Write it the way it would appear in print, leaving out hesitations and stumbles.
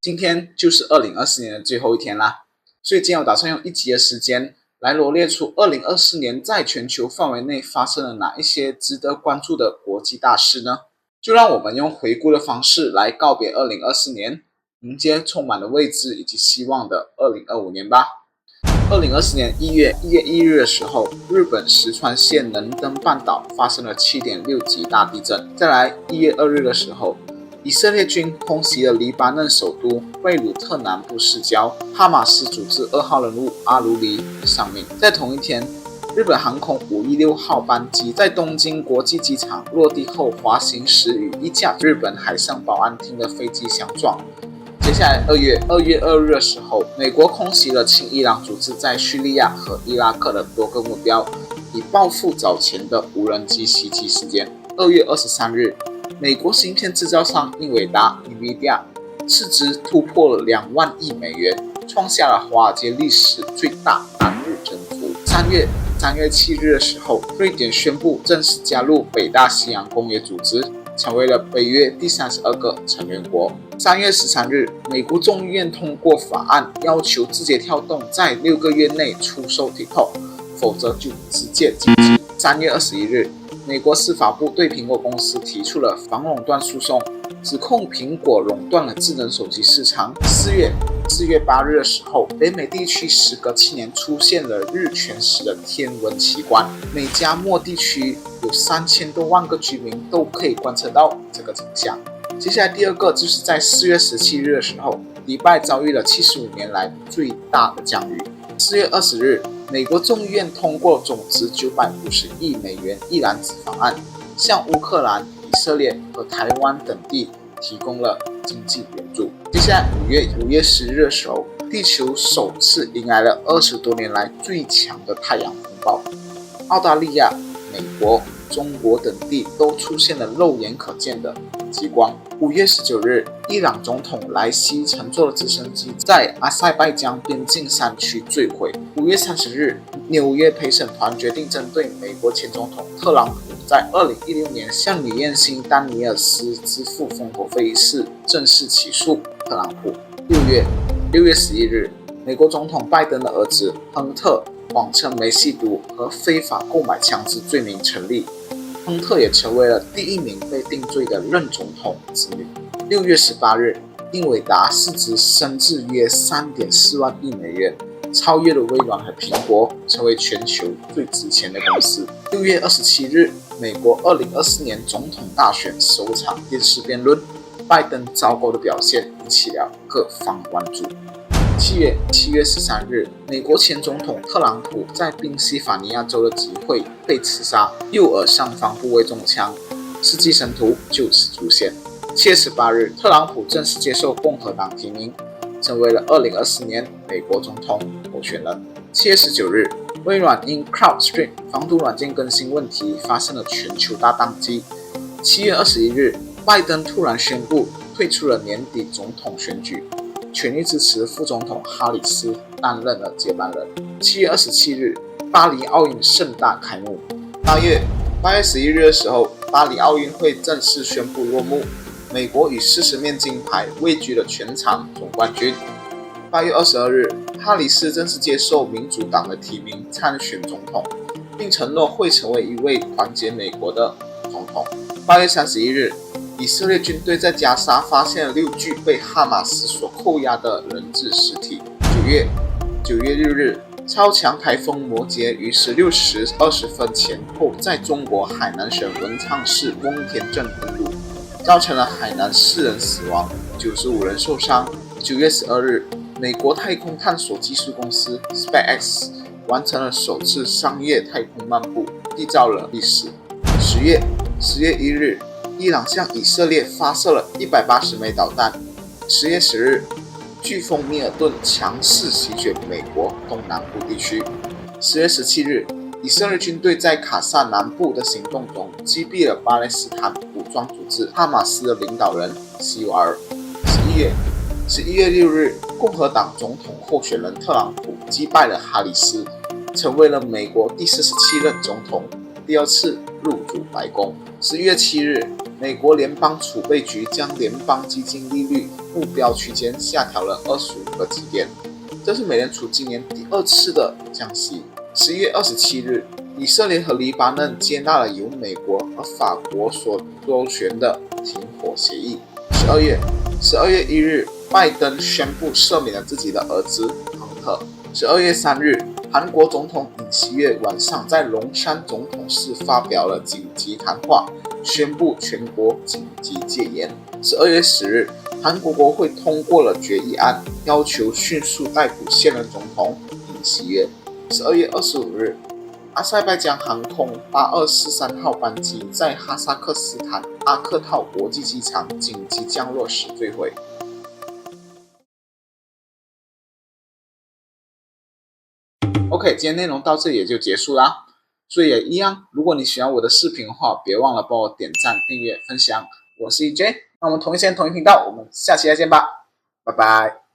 今天就是2024年的最后一天啦，所以今天我打算用一集的时间来罗列出2024年在全球范围内发生了哪一些值得关注的国际大事呢？就让我们用回顾的方式来告别2024年，迎接充满了未知以及希望的2025年吧。2024年1月1日的时候，日本石川县能登半岛发生了7.6级大地震。再来1月2日的时候，以色列军空袭了黎巴嫩首都贝鲁特南部市郊，哈马斯组织2号人物阿卢里丧命。在同一天，日本航空516号班机在东京国际机场落地后滑行时与一架日本海上保安厅的飞机相撞。接下来2月2日的时候，美国空袭了亲伊朗组织在叙利亚和伊拉克的多个目标，以报复早前的无人机袭击事件。2月23日，美国芯片制造商英伟达 NVIDIA 市值突破了2万亿美元，创下了华尔街历史最大单日增幅。3月7日的时候，瑞典宣布正式加入北大西洋工业组织，成为了北约第32个成员国。3月13日，美国众议院通过法案，要求字节跳动在6个月内出售 TikTok， 否则就直接禁止。3月21日，美国司法部对苹果公司提出了反垄断诉讼，指控苹果垄断了智能手机市场。4月8日的时候，北美地区时隔7年出现了日全食的天文奇观，美加墨地区有3000多万个居民都可以观测到这个景象。接下来第二个就是在4月17日的时候，迪拜遭遇了75年来最大的降雨。4月20日，美国众议院通过总值950亿美元一揽子方案，向乌克兰、以色列和台湾等地提供了经济援助。接下来5月10日的时候，地球首次迎来了20多年来最强的太阳风暴，澳大利亚、美国、中国等地都出现了肉眼可见的极光。5月19日，伊朗总统莱西乘坐的直升机在阿塞拜疆边境山区坠毁。5月30日，纽约陪审团决定针对美国前总统特朗普在2016年向女艳星丹尼尔斯支付封口费一事正式起诉特朗普。6月11日，美国总统拜登的儿子亨特谎称梅吸毒和非法购买枪支罪名成立，亨特也成为了第1名被定罪的任总统子女。6月18日，英伟达市值升至约 3.4 万亿美元，超越了微软和苹果，成为全球最值钱的公司。6月27日，美国2024年总统大选首场电视辩论，拜登糟糕的表现引起了各方关注。7月13日，美国前总统特朗普在宾夕法尼亚州的集会被刺杀，右耳上方部位中枪，是寄生图就此出现。7月18日，特朗普正式接受共和党提名，成为了2024年美国总统候选人。7月19日，微软因 CrowdStrike 防毒软件更新问题发生了全球大宕机。7月21日，拜登突然宣布退出了年底总统选举，全力支持副总统哈里斯担任了接班人。7月27日，巴黎奥运盛大开幕。8月11日的时候，巴黎奥运会正式宣布落幕，美国以40面金牌位居了全场总冠军。8月22日，哈里斯正式接受民主党的提名参选总统，并承诺会成为一位团结美国的总统。8月31日，以色列军队在加沙发现了6具被哈马斯所扣押的人质尸体。9月6日，超强台风摩羯于16时20分前后在中国海南省文昌市翁田镇登陆，造成了海南4人死亡，95人受伤。9月12日，美国太空探索技术公司 SpaceX 完成了首次商业太空漫步，缔造了历史。10月1日，伊朗向以色列发射了180枚导弹。10月10日，飓风米尔顿强势席卷美国东南部地区。10月17日，以色列军队在卡萨南部的行动中击毙了巴勒斯坦武装组织哈马斯的领导人西瓦尔。11月6日，共和党总统候选人特朗普击败了哈里斯，成为了美国第47任总统，第2次入主白宫。11月7日，美国联邦储备局将联邦基金利率目标区间下调了25个基点，这是美联储今年第2次的降息。11月27日，以色列和黎巴嫩接纳了由美国和法国所周旋的停火协议。12月1日，拜登宣布赦免了自己的儿子亨特。12月3日，韩国总统尹锡悦晚上在龙山总统室发表了紧急谈话，宣布全国紧急戒严。12月10日，韩国国会通过了决议案，要求迅速逮捕现任总统尹锡悦。12月25日，阿塞拜疆航空8243号班机在哈萨克斯坦阿克套国际机场紧急降落时坠毁。OK， 今天内容到这里也就结束啦。所以也一样，如果你喜欢我的视频的话，别忘了帮我点赞、订阅、分享。我是 EJ，那我们同一时间同一频道，我们下期再见吧，拜拜。